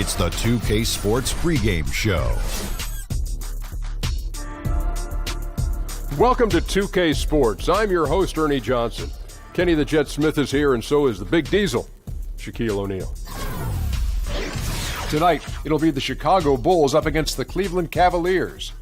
It's the 2K Sports pregame show. Welcome to 2K Sports. I'm your host, Ernie Johnson. Kenny the Jet Smith is here, and so is the Big Diesel, Shaquille O'Neal. Tonight, it'll be the Chicago Bulls up against the Cleveland Cavaliers.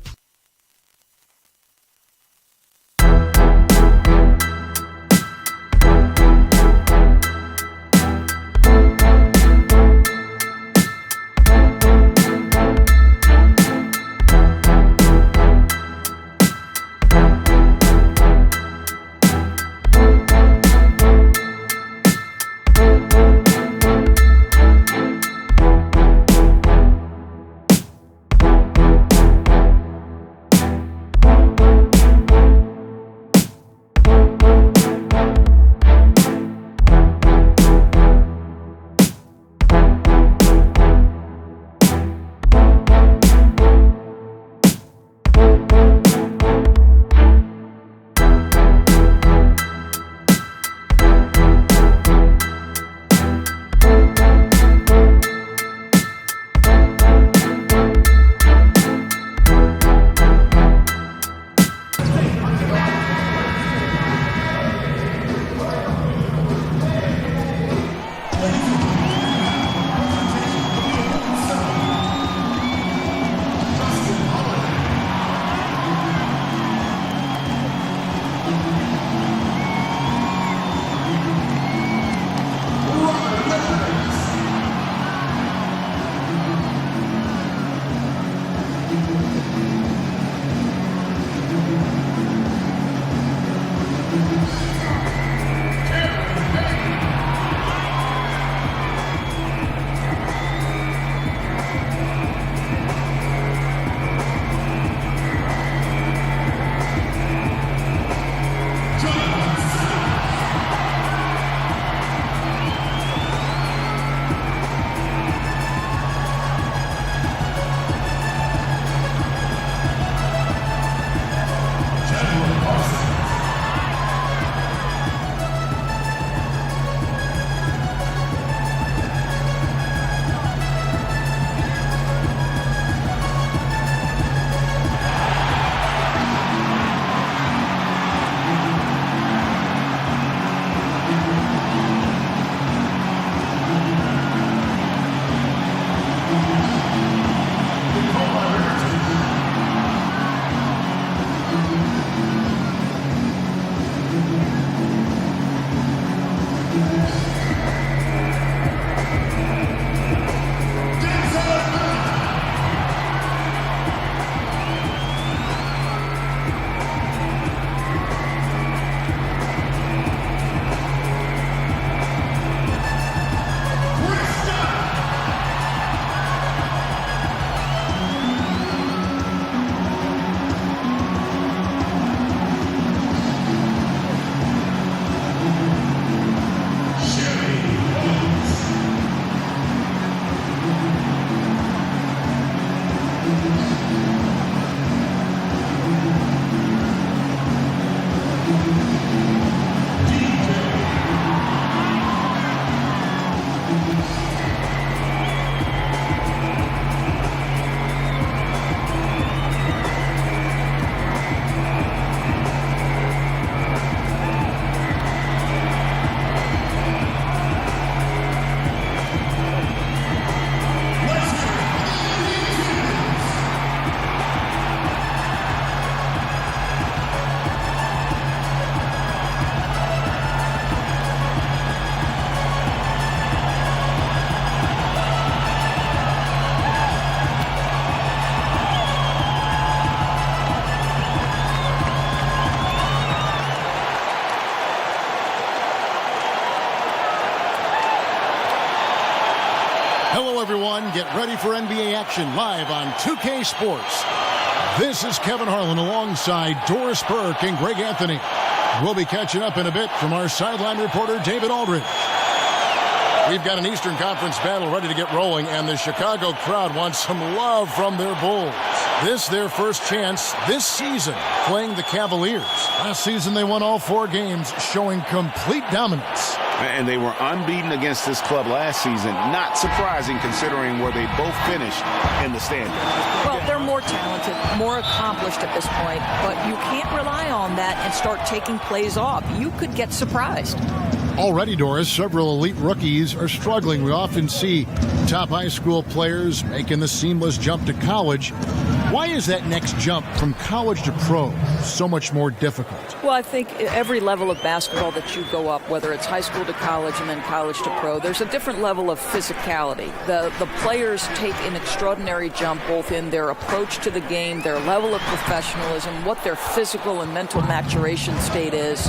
Get ready for NBA action live on 2K Sports. This is Kevin Harlan alongside Doris Burke and Greg Anthony. We'll be catching up in a bit from our sideline reporter, David Aldridge. We've got an Eastern Conference battle ready to get rolling, and the Chicago crowd wants some love from their Bulls. This their first chance this season playing the Cavaliers. Last season they won all 4 games, showing complete dominance. And they were unbeaten against this club last season. Not surprising considering where they both finished in the standings. Well, they're more talented, more accomplished at this point, but you can't rely on that and start taking plays off. You could get surprised. Already, Doris, several elite rookies are struggling. We often see top high school players making the seamless jump to college. Why is that next jump from college to pro so much more difficult? Well, I think every level of basketball that you go up, whether it's high school to college and then college to pro, there's a different level of physicality. The players take an extraordinary jump both in their approach to the game, their level of professionalism, what their physical and mental maturation state is.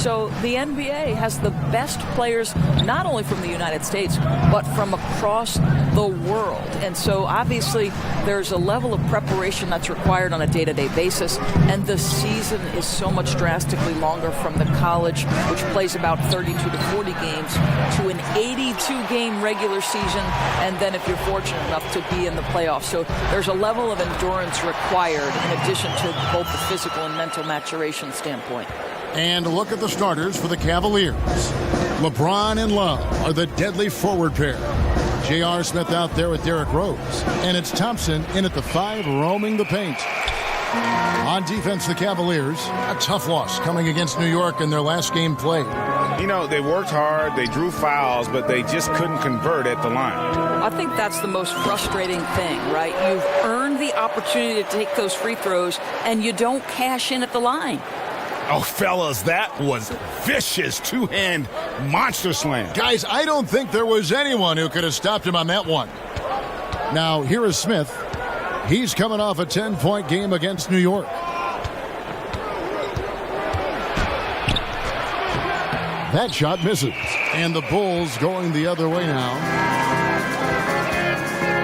So the NBA has the best players not only from the United States but from across the world. And so obviously there's a level of preparation that's required on a day-to-day basis, and the season is so much drastically longer from the college, which plays about 32 to 40 games, to an 82-game regular season, and then if you're fortunate enough to be in the playoffs. So there's a level of endurance required in addition to both the physical and mental maturation standpoint. And look at the starters for the Cavaliers. LeBron and Love are the deadly forward pair. J.R. Smith out there with Derrick Rose. And it's Thompson in at the 5, roaming the paint. On defense, the Cavaliers, a tough loss coming against New York in their last game played. You know, they worked hard, they drew fouls, but they just couldn't convert at the line. I think that's the most frustrating thing, right? You've earned the opportunity to take those free throws, and you don't cash in at the line. Oh, fellas, that was vicious two-hand monster slam. Guys, I don't think there was anyone who could have stopped him on that one. Now, here is Smith. He's coming off a 10-point game against New York. That shot misses. And the Bulls going the other way now.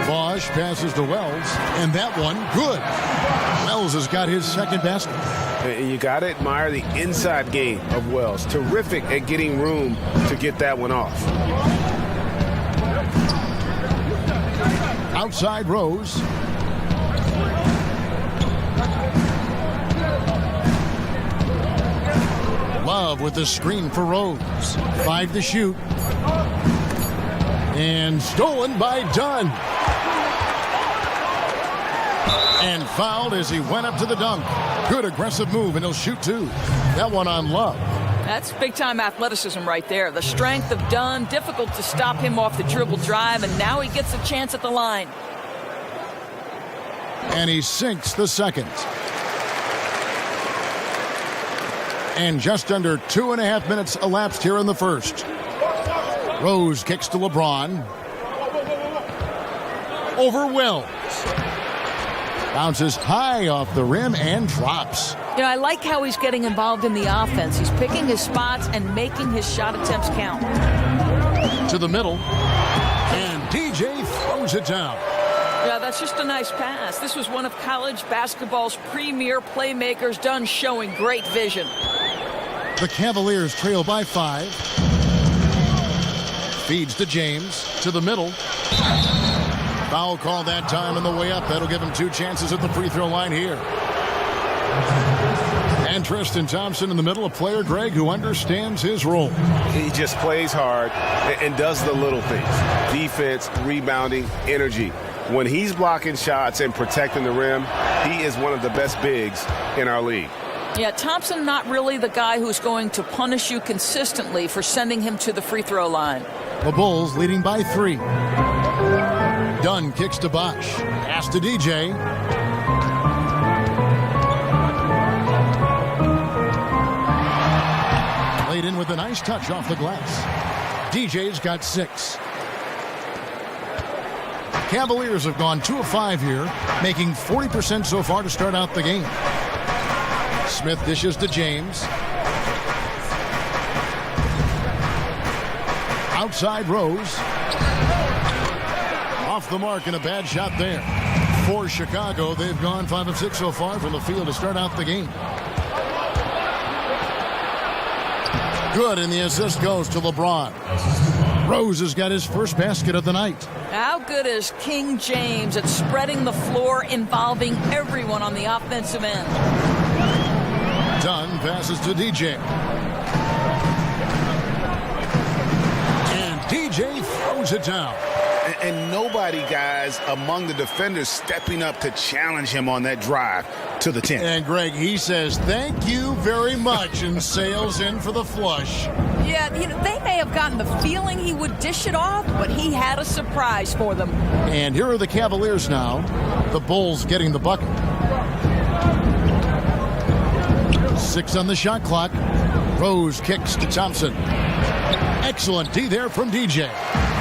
Bosch passes to Wells. And that one, good. Wells has got his second basket. And you got to admire the inside game of Wells. Terrific at getting room to get that one off. Outside Rose. Love with the screen for Rose. 5 to shoot. And stolen by Dunn. And fouled as he went up to the dunk. Good aggressive move, and he'll shoot 2. That one on Love. That's big-time athleticism right there. The strength of Dunn, difficult to stop him off the dribble drive, and now he gets a chance at the line. And he sinks the second. And just under 2.5 minutes elapsed here in the first. Rose kicks to LeBron. Over Wells. Bounces high off the rim and drops. You know, I like how he's getting involved in the offense. He's picking his spots and making his shot attempts count. To the middle. And DJ throws it down. Yeah, that's just a nice pass. This was one of college basketball's premier playmakers, Dunn showing great vision. The Cavaliers trail by 5. Feeds to James. To the middle. Foul call that time on the way up. That'll give him 2 chances at the free throw line here. And Tristan Thompson in the middle, a player, Greg, who understands his role. He just plays hard and does the little things. Defense, rebounding, energy. When he's blocking shots and protecting the rim, he is one of the best bigs in our league. Yeah, Thompson not really the guy who's going to punish you consistently for sending him to the free throw line. The Bulls leading by 3. Dunn kicks to Bosch. Pass to DJ. Laid in with a nice touch off the glass. DJ's got 6. Cavaliers have gone 2 of 5 here, making 40% so far to start out the game. Smith dishes to James. Outside Rose. Off the mark and a bad shot there. For Chicago, they've gone 5 of 6 so far from the field to start out the game. Good, and the assist goes to LeBron. Rose has got his first basket of the night. How good is King James at spreading the floor, involving everyone on the offensive end? Dunn passes to DJ. DJ throws it down. And nobody, guys, among the defenders stepping up to challenge him on that drive to the 10. And Greg, he says, thank you very much, and sails in for the flush. Yeah, they may have gotten the feeling he would dish it off, but he had a surprise for them. And here are the Cavaliers now. The Bulls getting the bucket. 6 on the shot clock. Rose kicks to Thompson. Excellent D there from DJ.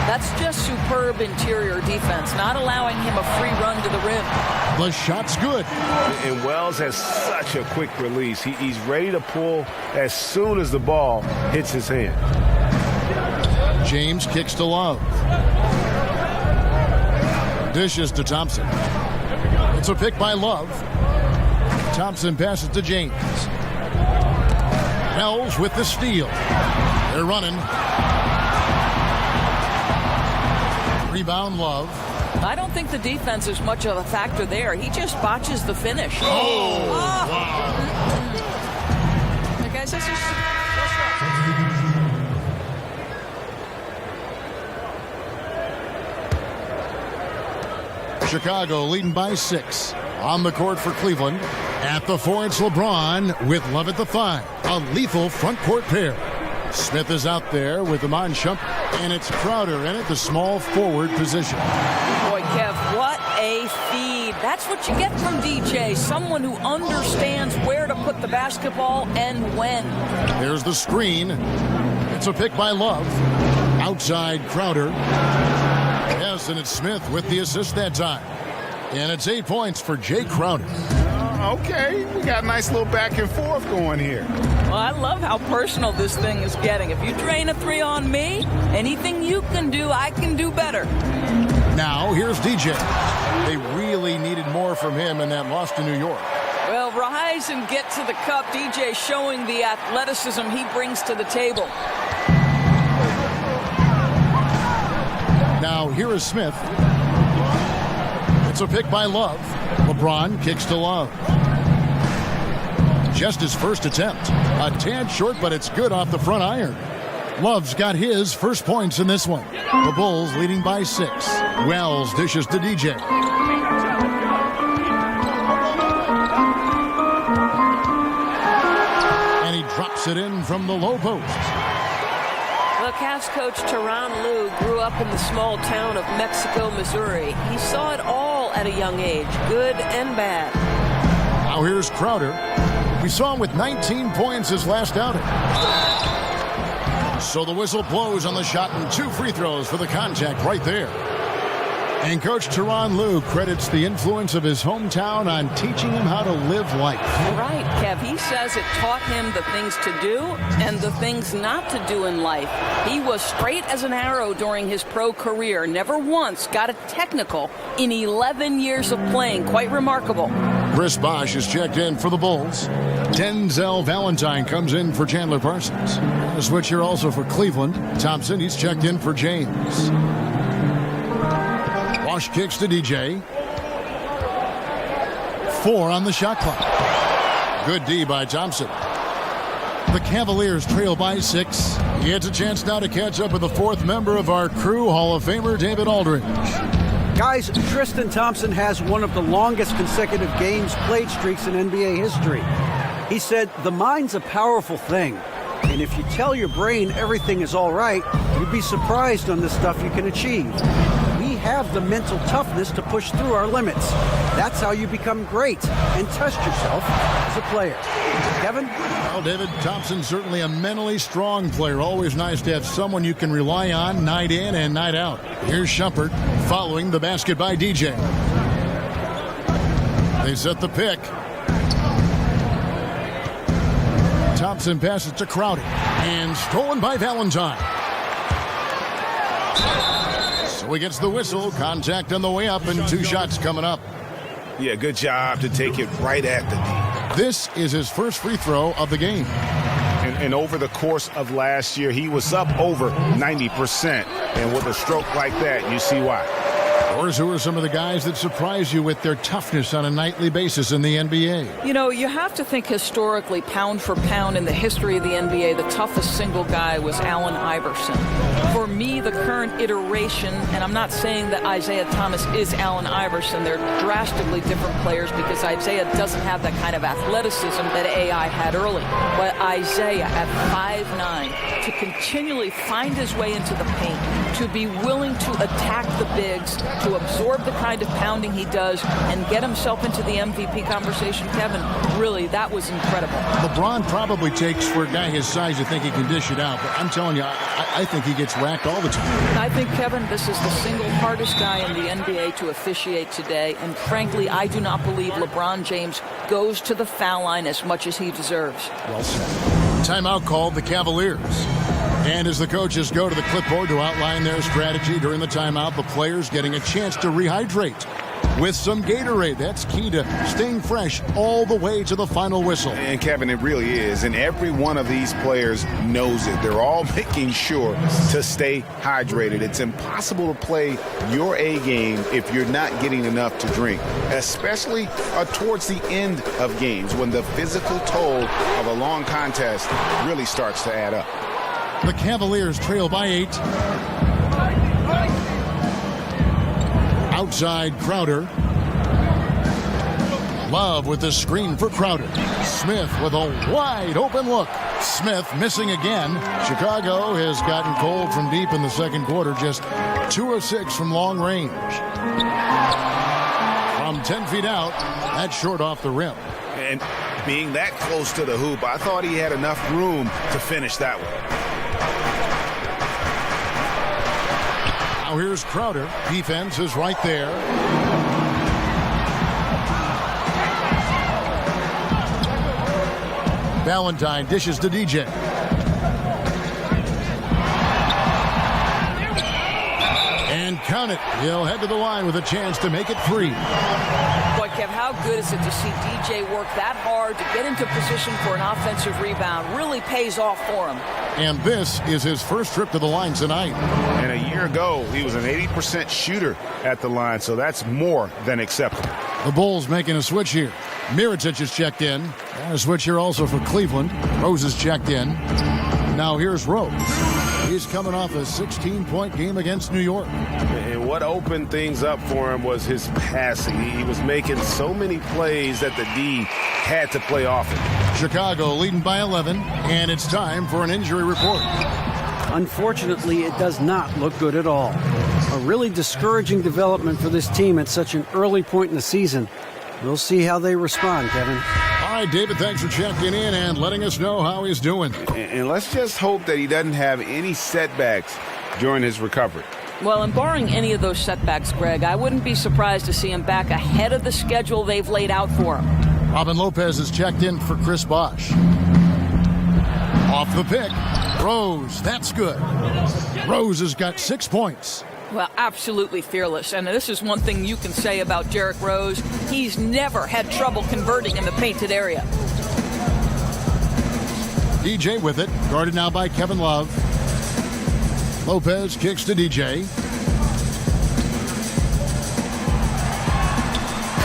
That's just superb interior defense, not allowing him a free run to the rim. The shot's good. And Wells has such a quick release. He's ready to pull as soon as the ball hits his hand. James kicks to Love. Dishes to Thompson. It's a pick by Love. Thompson passes to James. Wells with the steal. They're running. Rebound Love. I don't think the defense is much of a factor there. He just botches the finish. Wow. The guy says Chicago leading by 6. On the court for Cleveland. At the 4, it's LeBron with Love at the 5. A lethal front court pair. Smith is out there with Iman Shumpert, and it's Crowder in at the small forward position. Boy, Kev, what a feed. That's what you get from DJ, someone who understands where to put the basketball and when. There's the screen. It's a pick by Love. Outside Crowder. Yes, and it's Smith with the assist that time. And it's 8 points for Jay Crowder. Okay, we got a nice little back and forth going here. Well, I love how personal this thing is getting. If you drain a 3 on me, anything you can do, I can do better. Now, here's DJ. They really needed more from him in that loss to New York. Well, rise and get to the cup. DJ showing the athleticism he brings to the table. Now, here is Smith. It's a pick by Love. LeBron kicks to Love. Just his first attempt. A tad short, but it's good off the front iron. Love's got his first points in this one. The Bulls leading by 6. Wells dishes to DJ. And he drops it in from the low post. Well, Cavs coach Tyronn Lue grew up in the small town of Mexico, Missouri. He saw it all at a young age, good and bad. Now here's Crowder. We saw him with 19 points his last outing. So the whistle blows on the shot and 2 free throws for the contact right there. And Coach Tyronn Lue credits the influence of his hometown on teaching him how to live life. Right, Kev. He says it taught him the things to do and the things not to do in life. He was straight as an arrow during his pro career. Never once got a technical in 11 years of playing. Quite remarkable. Chris Bosh is checked in for the Bulls. Denzel Valentine comes in for Chandler Parsons. A switch here also for Cleveland. Thompson, he's checked in for James. Bosh kicks to DJ. 4 on the shot clock. Good D by Thompson. The Cavaliers trail by 6. He gets a chance now to catch up with the 4th member of our crew, Hall of Famer David Aldridge. Guys, Tristan Thompson has one of the longest consecutive games played streaks in NBA history. He said, the mind's a powerful thing. And if you tell your brain everything is all right, you'd be surprised on the stuff you can achieve. We have the mental toughness to push through our limits. That's how you become great and test yourself as a player. Kevin? Well, David, Thompson's certainly a mentally strong player. Always nice to have someone you can rely on night in and night out. Here's Shumpert following the basket by DJ. They set the pick. Thompson passes to Crowder and stolen by Valentine. So he gets the whistle. Contact on the way up and 2 shots coming up. Yeah, good job to take it right at the D. This is his first free throw of the game. And over the course of last year, he was up over 90%. And with a stroke like that, you see why. Doris, who are some of the guys that surprise you with their toughness on a nightly basis in the NBA? You know, you have to think historically, pound for pound in the history of the NBA, the toughest single guy was Allen Iverson. For me, the current iteration, and I'm not saying that Isaiah Thomas is Allen Iverson, they're drastically different players because Isaiah doesn't have that kind of athleticism that AI had early. But Isaiah at 5'9", to continually find his way into the paint, to be willing to attack the bigs, to absorb the kind of pounding he does, and get himself into the MVP conversation, Kevin, really, that was incredible. LeBron probably takes, for a guy his size, to think he can dish it out, but I'm telling you, I think he gets whacked all the time. I think, Kevin, this is the single hardest guy in the NBA to officiate today, and frankly, I do not believe LeBron James goes to the foul line as much as he deserves. Well said. Timeout called the Cavaliers. And as the coaches go to the clipboard to outline their strategy during the timeout, the players getting a chance to rehydrate with some Gatorade. That's key to staying fresh all the way to the final whistle. And Kevin, it really is. And every one of these players knows it. They're all making sure to stay hydrated. It's impossible to play your A game if you're not getting enough to drink, especially towards the end of games when the physical toll of a long contest really starts to add up. The Cavaliers trail by 8. Outside Crowder. Love with the screen for Crowder. Smith with a wide open look. Smith missing again. Chicago has gotten cold from deep in the second quarter. Just 2 of 6 from long range. From 10 feet out, that's short off the rim. And being that close to the hoop, I thought he had enough room to finish that one. Now here's Crowder. Defense is right there. Valentine dishes to DJ. And count it. He'll head to the line with a chance to make it 3. Boy, Kev, how good is it to see DJ work that hard to get into position for an offensive rebound? Really pays off for him. And this is his first trip to the line tonight. And a year ago, he was an 80% shooter at the line, so that's more than acceptable. The Bulls making a switch here. Mirotic is checked in. And a switch here also for Cleveland. Rose is checked in. Now here's Rose. He's coming off a 16-point game against New York. And what opened things up for him was his passing. He was making so many plays that the D had to play off it. Chicago leading by 11, and it's time for an injury report. Unfortunately, it does not look good at all. A really discouraging development for this team at such an early point in the season. We'll see how they respond, Kevin. All right, David, thanks for checking in and letting us know how he's doing. And let's just hope that he doesn't have any setbacks during his recovery. Well, and barring any of those setbacks, Greg, I wouldn't be surprised to see him back ahead of the schedule they've laid out for him. Robin Lopez is checked in for Chris Bosh. Off the pick. Rose, that's good. Rose has got 6 points. Well, absolutely fearless. And this is one thing you can say about Derrick Rose. He's never had trouble converting in the painted area. DJ with it. Guarded now by Kevin Love. Lopez kicks to DJ.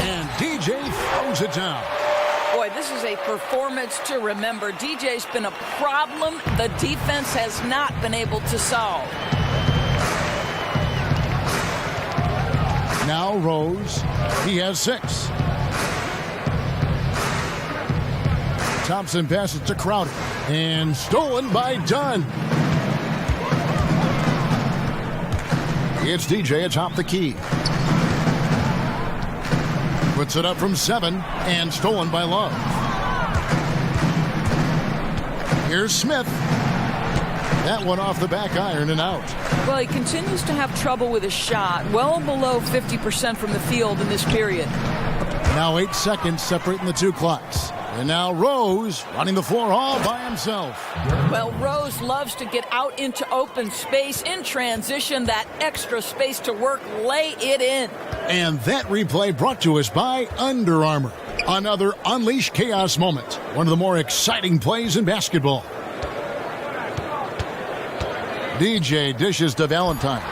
And DJ throws it down. Boy, this is a performance to remember. DJ's been a problem the defense has not been able to solve. Now Rose. He has 6. Thompson passes to Crowder. And stolen by Dunn. It's DJ atop the key. Puts it up from 7 and stolen by Love. Here's Smith. That one off the back iron and out. Well, he continues to have trouble with his shot, well below 50% from the field in this period. Now 8 seconds separating the two clocks. And now Rose running the floor all by himself. Well, Rose loves to get out into open space in transition, that extra space to work, lay it in. And that replay brought to us by Under Armour. Another Unleash Chaos moment. One of the more exciting plays in basketball. DJ dishes to Valentine.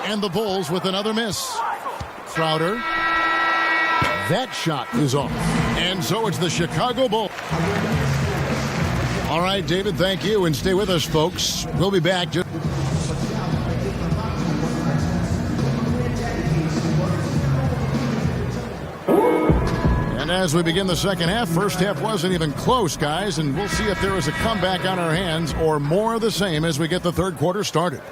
And the Bulls with another miss. Crowder. That shot is off. And so it's the Chicago Bulls. All right, David, thank you. And stay with us, folks. We'll be back. And as we begin the second half, first half wasn't even close, guys. And we'll see if there is a comeback on our hands or more of the same as we get the third quarter started.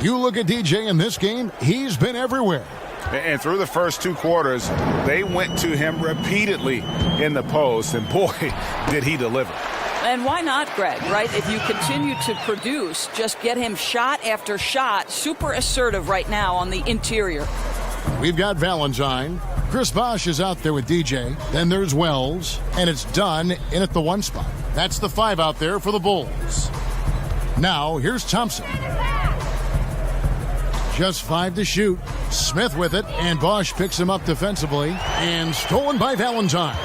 You look at DJ in this game, he's been everywhere. And through the first two quarters, they went to him repeatedly in the post, and boy, did he deliver. And why not, Greg, right? If you continue to produce, just get him shot after shot. Super assertive right now on the interior. We've got Valentine. Chris Bosh is out there with DJ. Then there's Wells, and it's Dunn in at the 1 spot. That's the 5 out there for the Bulls. Now, here's Thompson. Just 5 to shoot. Smith with it, and Bosh picks him up defensively. And stolen by Valentine.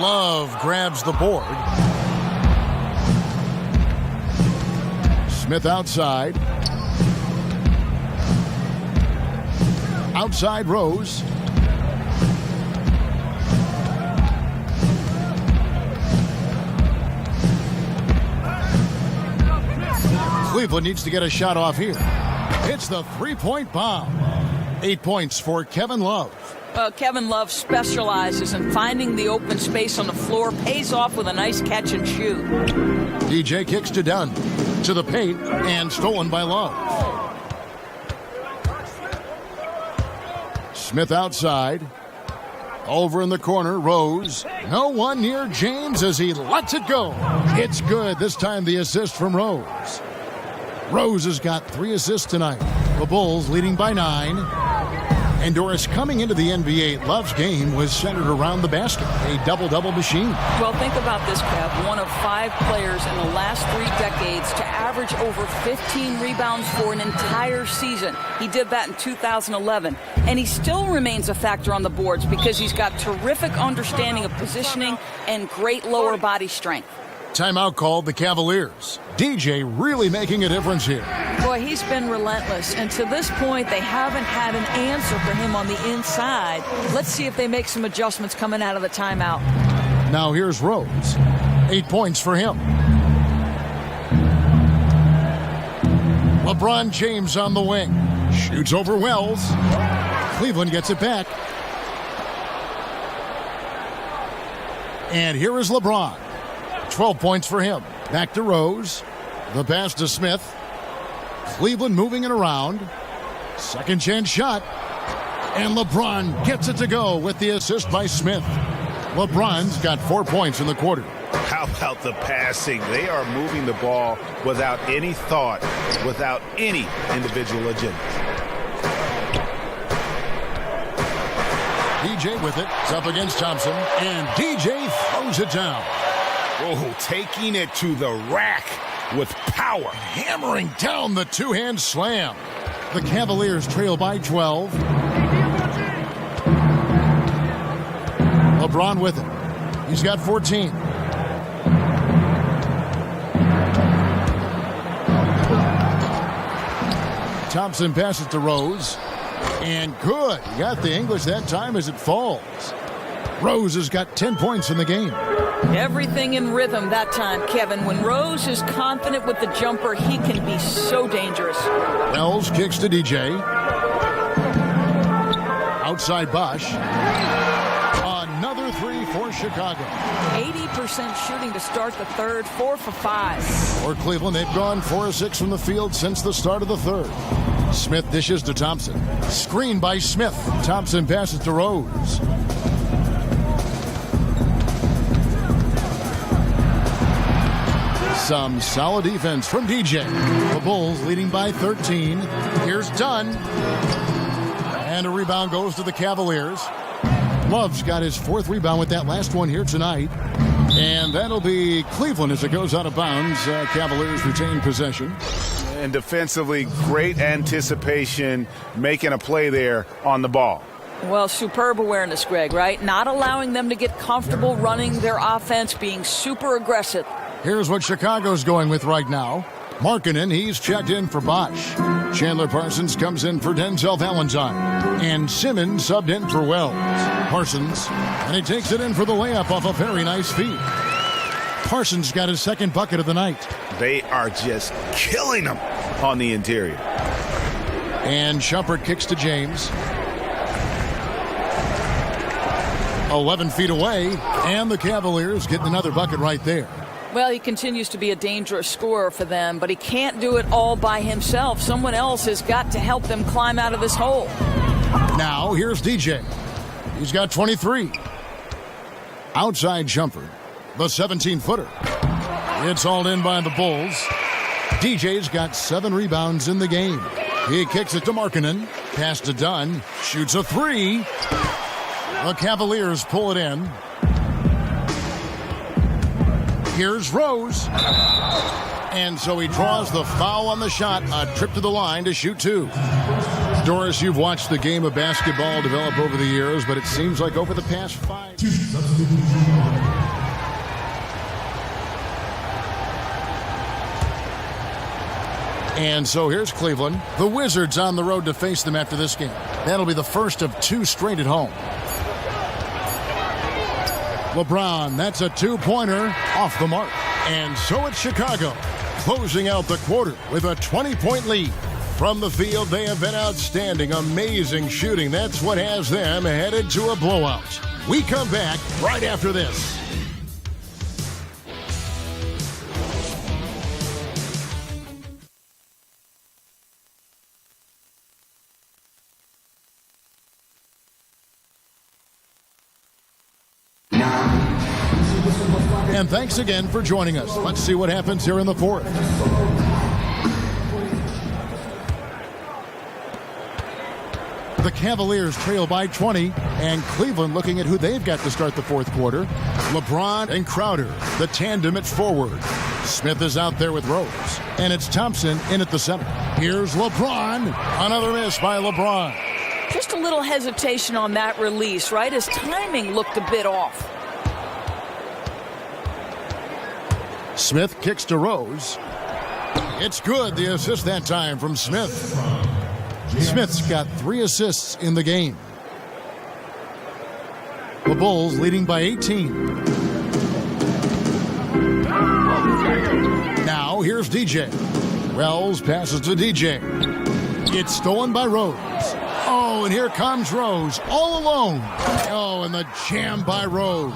Love grabs the board. Smith outside. Outside Rose. Cleveland needs to get a shot off here. It's the three-point bomb. 8 points for Kevin Love. Kevin Love specializes in finding the open space on the floor, pays off with a nice catch and shoot. DJ kicks to Dunn, to the paint, and stolen by Love. Smith outside. Over in the corner, Rose. No one near James as he lets it go. It's good. This time the assist from Rose. Rose has got 3 assists tonight. The Bulls leading by 9. And Doris, coming into the NBA, Love's game was centered around the basket, a double-double machine. Well, think about this, Kev. One of 5 players in the last 3 decades to average over 15 rebounds for an entire season. He did that in 2011. And he still remains a factor on the boards because he's got terrific understanding of positioning and great lower body strength. Timeout called the Cavaliers. DJ really making a difference here. Boy, he's been relentless, and to this point, they haven't had an answer for him on the inside. Let's see if they make some adjustments coming out of the timeout. Now here's Rose. 8 points for him. LeBron James on the wing. Shoots over Wells. Cleveland gets it back. And here is LeBron. 12 points for him. Back to Rose. The pass to Smith. Cleveland moving it around. Second chance shot. And LeBron gets it to go with the assist by Smith. LeBron's got 4 points in the quarter. How about the passing? They are moving the ball without any thought, without any individual agenda. DJ with it. It's up against Thompson. And DJ throws it down. Oh, taking it to the rack with power. Hammering down the two-hand slam. The Cavaliers trail by 12. LeBron with it. He's got 14. Thompson passes to Rose. And good. He got the English that time as it falls. Rose has got 10 points in the game. Everything in rhythm that time, Kevin. When Rose is confident with the jumper, he can be so dangerous. Wells kicks to DJ. Outside Bosh. Another 3 for Chicago. 80% shooting to start the third, 4 for 5. For Cleveland, they've gone 4 of 6 from the field since the start of the third. Smith dishes to Thompson. Screen by Smith. Thompson passes to Rose. Some solid defense from DJ. The Bulls leading by 13. Here's Dunn. And a rebound goes to the Cavaliers. Love's got his 4th rebound with that last one here tonight. And that'll be Cleveland as it goes out of bounds. Cavaliers retain possession. And defensively, great anticipation, making a play there on the ball. Well, superb awareness, Greg, right? Not allowing them to get comfortable running their offense, being super aggressive. Here's what Chicago's going with right now. Markkanen, he's checked in for Bosch. Chandler Parsons comes in for Denzel Valentine. And Simmons subbed in for Wells. Parsons, and he takes it in for the layup off a very nice feed. Parsons got his second bucket of the night. They are just killing them on the interior. And Shumpert kicks to James. 11 feet away, and the Cavaliers getting another bucket right there. Well, he continues to be a dangerous scorer for them, but he can't do it all by himself. Someone else has got to help them climb out of this hole. Now, here's DJ. He's got 23. Outside Shumpert, the 17-footer. It's hauled in by the Bulls. DJ's got 7 rebounds in the game. He kicks it to Markkanen. Pass to Dunn. Shoots a 3. The Cavaliers pull it in. Here's Rose. And so he draws the foul on the shot. A trip to the line to shoot 2. Doris, you've watched the game of basketball develop over the years, but it seems like over the past 5... And so here's Cleveland. The Wizards on the road to face them after this game. That'll be the first of 2 straight at home. LeBron, that's a 2-pointer off the mark. And so it's Chicago, closing out the quarter with a 20-point lead. From the field, they have been outstanding, amazing shooting. That's what has them headed to a blowout. We come back right after this. And thanks again for joining us. Let's see what happens here in the fourth. The Cavaliers trail by 20, and Cleveland looking at who they've got to start the fourth quarter. LeBron and Crowder, the tandem at forward. Smith is out there with Rose, and it's Thompson in at the center. Here's LeBron. Another miss by LeBron. Just a little hesitation on that release, right? His timing looked a bit off. Smith kicks to Rose. It's good, the assist that time from Smith. Smith's got 3 assists in the game. The Bulls leading by 18. Now here's DJ. Wells passes to DJ. It's stolen by Rose. Oh, and here comes Rose all alone. Oh, and the jam by Rose.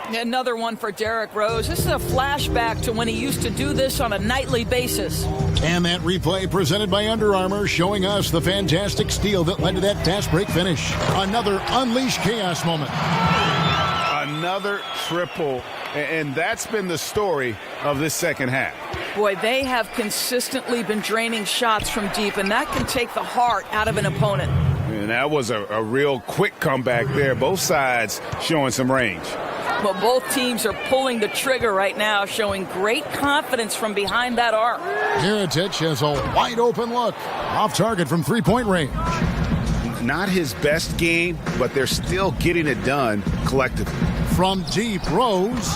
Another one for Derrick Rose. This is a flashback to when he used to do this on a nightly basis. And that replay presented by Under Armour showing us the fantastic steal that led to that fast break finish. Another unleashed chaos moment. Another triple, and that's been the story of this second half. Boy, they have consistently been draining shots from deep, and that can take the heart out of an opponent. And that was a real quick comeback there. Both sides showing some range. Well, both teams are pulling the trigger right now, showing great confidence from behind that arc. Mirotic has a wide-open look. Off target from three-point range. Not his best game, but they're still getting it done collectively. From deep, Rose,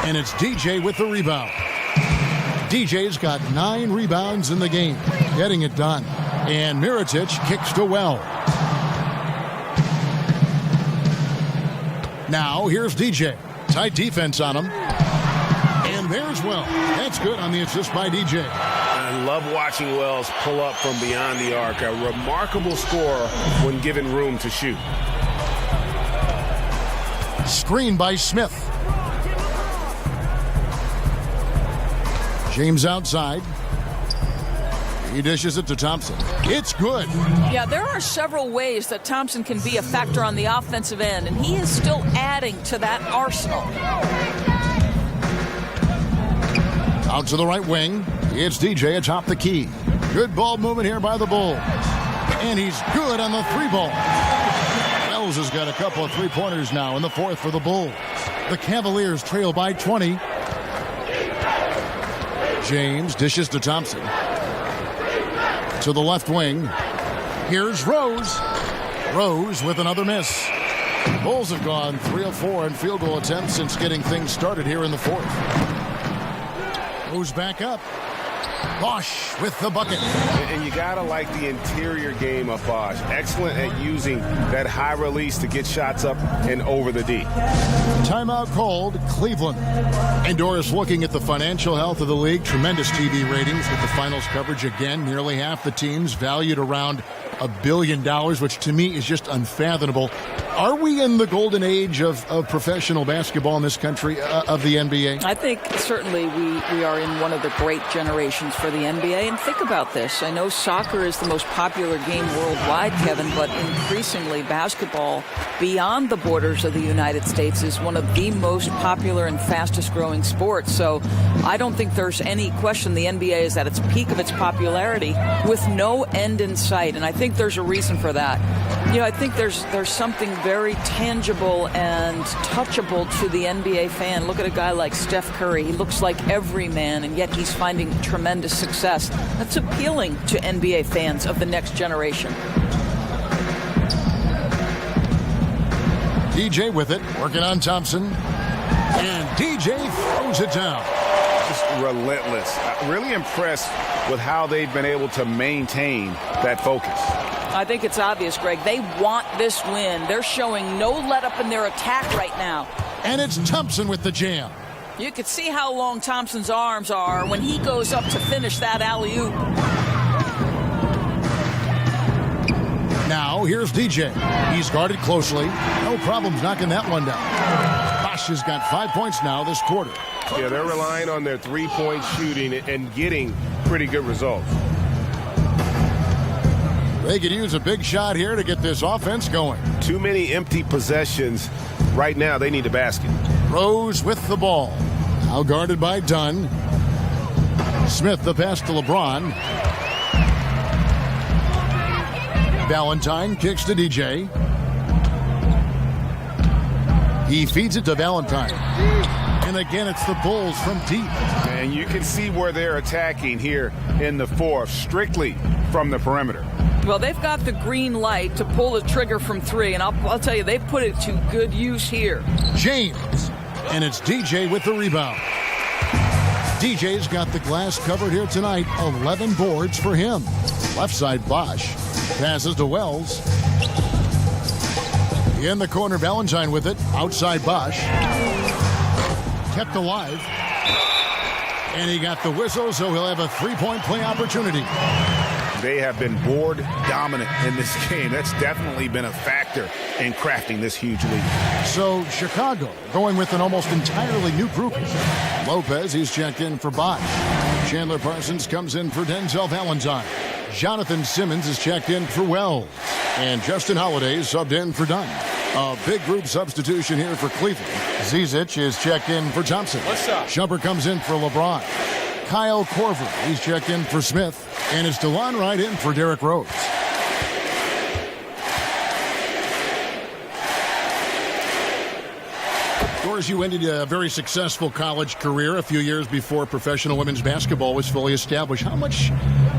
and it's DJ with the rebound. DJ's got 9 rebounds in the game, getting it done. And Mirotic kicks to Wells. Now, here's DJ. Tight defense on him. And there's Wells. That's good on the assist by DJ. I love watching Wells pull up from beyond the arc. A remarkable scorer when given room to shoot. Screen by Smith. James outside. He dishes it to Thompson. It's good. Yeah, there are several ways that Thompson can be a factor on the offensive end, and he is still adding to that arsenal. Out to the right wing. It's DJ atop the key. Good ball movement here by the Bulls. And he's good on the 3-ball. Wells has got a couple of 3-pointers now in the fourth for the Bulls. The Cavaliers trail by 20. James dishes to Thompson. To the left wing. Here's Rose. Rose with another miss. Bulls have gone 3 of 4 in field goal attempts since getting things started here in the fourth. Rose back up. Bosch with the bucket. And you got to like the interior game of Bosch. Excellent at using that high release to get shots up and over the D. Timeout called, Cleveland. And Doris, looking at the financial health of the league, tremendous TV ratings with the finals coverage again. Nearly half the teams valued around $1 billion, which to me is just unfathomable. Are we in the golden age of professional basketball in this country, of the NBA? I think certainly we are in one of the great generations for the NBA. And think about this. I know soccer is the most popular game worldwide, Kevin, but increasingly basketball beyond the borders of the United States is one of the most popular and fastest growing sports. So I don't think there's any question the NBA is at its peak of its popularity with no end in sight. And I think there's a reason for that. You know, I think there's something very tangible and touchable to the NBA fan. Look at a guy like Steph Curry. He looks like every man, and yet he's finding tremendous success. That's appealing to NBA fans of the next generation. DJ with it, working on Thompson. And DJ throws it down. Just relentless. Really impressed with how they've been able to maintain that focus. I think it's obvious, Greg. They want this win. They're showing no let-up in their attack right now. And it's Thompson with the jam. You can see how long Thompson's arms are when he goes up to finish that alley-oop. Now, here's DJ. He's guarded closely. No problems knocking that one down. Bosch has got 5 points now this quarter. Yeah, they're relying on their three-point shooting and getting pretty good results. They could use a big shot here to get this offense going. Too many empty possessions. Right now, they need a basket. Rose with the ball. Now guarded by Dunn. Smith the pass to LeBron. Valentine kicks to DJ. He feeds it to Valentine. And again, it's the Bulls from deep. And you can see where they're attacking here in the fourth, strictly from the perimeter. Well, they've got the green light to pull the trigger from three, and I'll tell you, they put it to good use here. James, and it's DJ with the rebound. DJ's got the glass covered here tonight. 11 boards for him. Left side, Bosch. Passes to Wells. In the corner, Valentine with it. Outside, Bosch. Kept alive. And he got the whistle, so he'll have a three-point play opportunity. They have been board dominant in this game. That's definitely been a factor in crafting this huge lead. So Chicago going with an almost entirely new group. Lopez, he's checked in for Bosch. Chandler Parsons comes in for Denzel Valentine. Jonathan Simmons is checked in for Wells. And Justin Holiday is subbed in for Dunn. A big group substitution here for Cleveland. Zizic is checked in for Thompson. What's up? Shumpert comes in for LeBron. Kyle Korver, he's checked in for Smith. And it's DeLon Wright in for Derrick Rose. Doris, you ended a very successful college career a few years before professional women's basketball was fully established. How much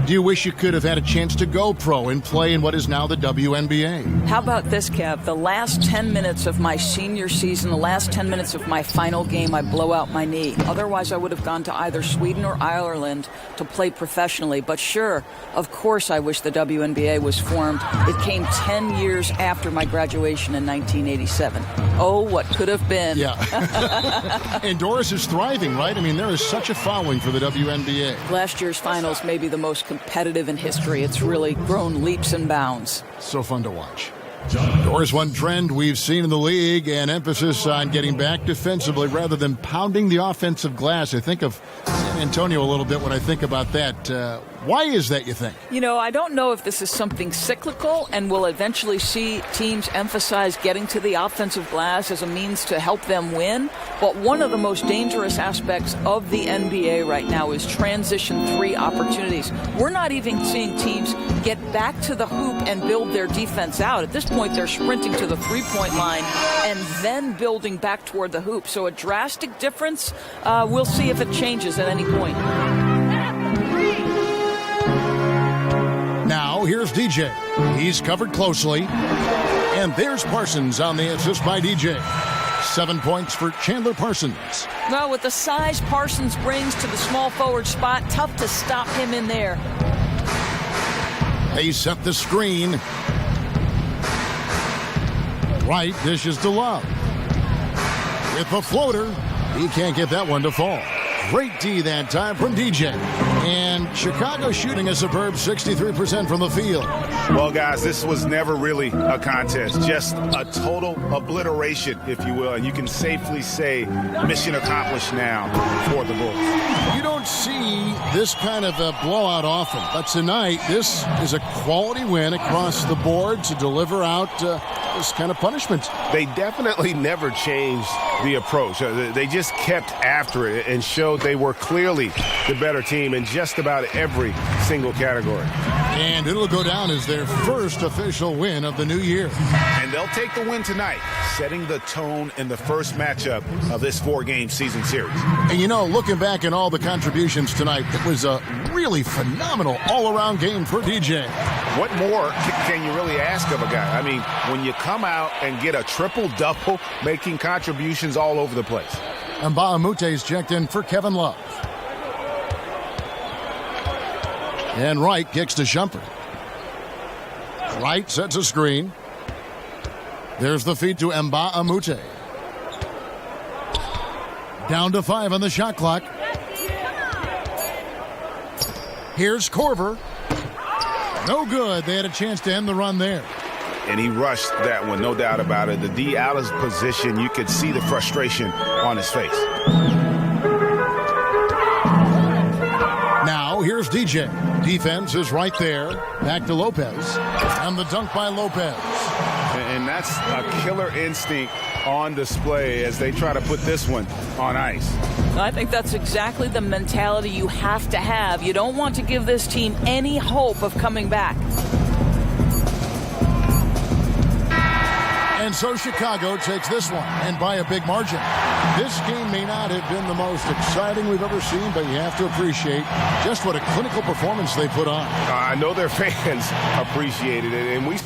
do you wish you could have had a chance to go pro and play in what is now the WNBA? How about this, Kev? The last 10 minutes of my senior season, the last 10 minutes of my final game, I blow out my knee. Otherwise, I would have gone to either Sweden or Ireland to play professionally. But sure, of course, I wish the WNBA was formed. It came 10 years after my graduation in 1987. Oh, what could have been. Yeah. And Doris is thriving, right? I mean, there is such a following for the WNBA. Last year's finals may be the most competitive in history. It's really grown leaps and bounds. So fun to watch. Doris, one trend we've seen in the league, an emphasis on getting back defensively rather than pounding the offensive glass. I think of San Antonio a little bit when I think about that. Why is that, you think? You know, I don't know if this is something cyclical and we'll eventually see teams emphasize getting to the offensive glass as a means to help them win. But one of the most dangerous aspects of the NBA right now is transition three opportunities. We're not even seeing teams get back to the hoop and build their defense out. At this point, they're sprinting to the three-point line and then building back toward the hoop. So a drastic difference. We'll see if it changes at any point. Now, here's DJ. He's covered closely. And there's Parsons on the assist by DJ. 7 points for Chandler Parsons. Well, with the size Parsons brings to the small forward spot, tough to stop him in there. They set the screen. Wright dishes to Love. With the floater, he can't get that one to fall. Great D that time from DJ. And Chicago shooting a superb 63% from the field. Well, guys, this was never really a contest, just a total obliteration, if you will. And you can safely say mission accomplished now for the Bulls. You don't see this kind of a blowout often, but tonight this is a quality win across the board to deliver out this kind of punishment. They definitely never changed the approach. They just kept after it and showed they were clearly the better team in just about every single category. And it'll go down as their first official win of the new year. And they'll take the win tonight, setting the tone in the first matchup of this 4-game season series. And you know, looking back at all the contributions tonight, it was a really phenomenal all-around game for DJ. What more can you really ask of a guy? I mean, when you come out and get a triple-double, making contributions all over the place. And Mbah-a-Moute's checked in for Kevin Love. And Wright kicks to Shumpert. Wright sets a screen. There's the feed to Mbah-a-Moute. Down to 5 on the shot clock. Here's Korver. No good. They had a chance to end the run there. And he rushed that one, no doubt about it. The D out of position, you could see the frustration on his face. Now, here's DJ. Defense is right there. Back to Lopez. And the dunk by Lopez. And that's a killer instinct on display as they try to put this one on ice. I think that's exactly the mentality you have to have. You don't want to give this team any hope of coming back. And so Chicago takes this one, and by a big margin. This game may not have been the most exciting we've ever seen, but you have to appreciate just what a clinical performance they put on. I know their fans appreciated it, and we...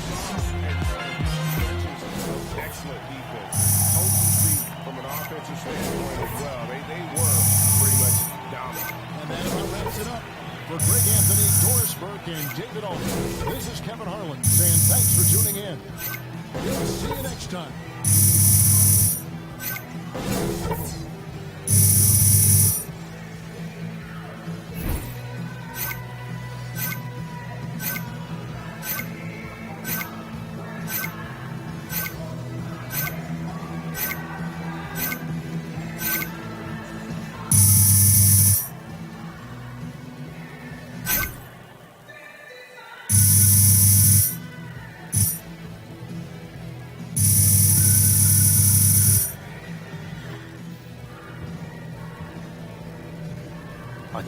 Excellent defense. Potency from an offensive standpoint as well. They were pretty much dominant. And that about wraps it up. For Greg Anthony, Doris Burke, and David Aldridge, this is Kevin Harlan saying thanks for tuning in. We'll see you next time.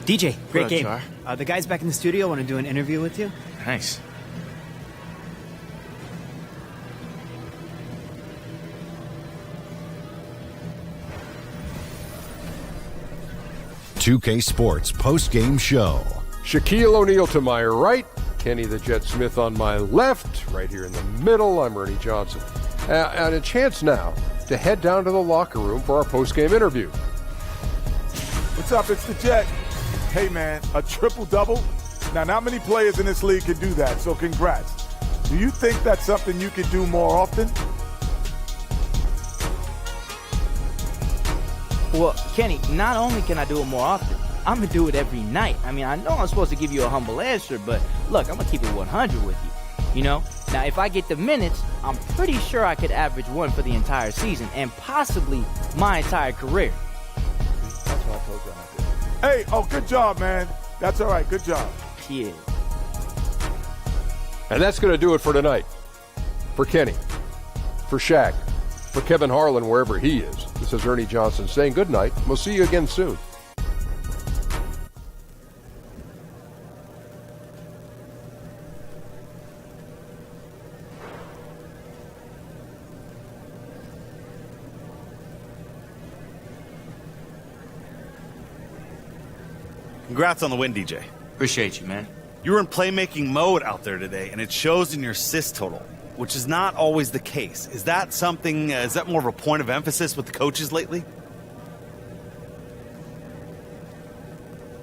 DJ, great game. The guys back in the studio want to do an interview with you. Nice. .2K Sports post-game show. Shaquille O'Neal to my right, Kenny the Jet Smith on my left, right here in the middle. I'm Ernie Johnson. And a chance now to head down to the locker room for our post-game interview. What's up? It's the Jet. Hey, man, a triple-double? Now, not many players in this league can do that, so congrats. Do you think that's something you could do more often? Well, Kenny, not only can I do it more often, I'm going to do it every night. I mean, I know I'm supposed to give you a humble answer, but look, I'm going to keep it 100 with you, you know? Now, if I get the minutes, I'm pretty sure I could average one for the entire season and possibly my entire career. That's what I told you I did. Hey, oh, good job, man. That's all right. Good job. Yeah. And that's going to do it for tonight. For Kenny, for Shaq, for Kevin Harlan, wherever he is. This is Ernie Johnson saying good night. We'll see you again soon. Congrats on the win, DJ. Appreciate you, man. You were in playmaking mode out there today, and it shows in your assist total. which is not always the case. Is that something, is that more of a point of emphasis with the coaches lately?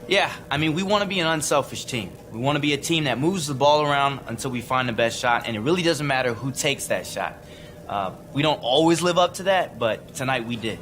Yeah, I mean, we want to be an unselfish team. We want to be a team that moves the ball around until we find the best shot, and it really doesn't matter who takes that shot. We don't always live up to that, but tonight we did.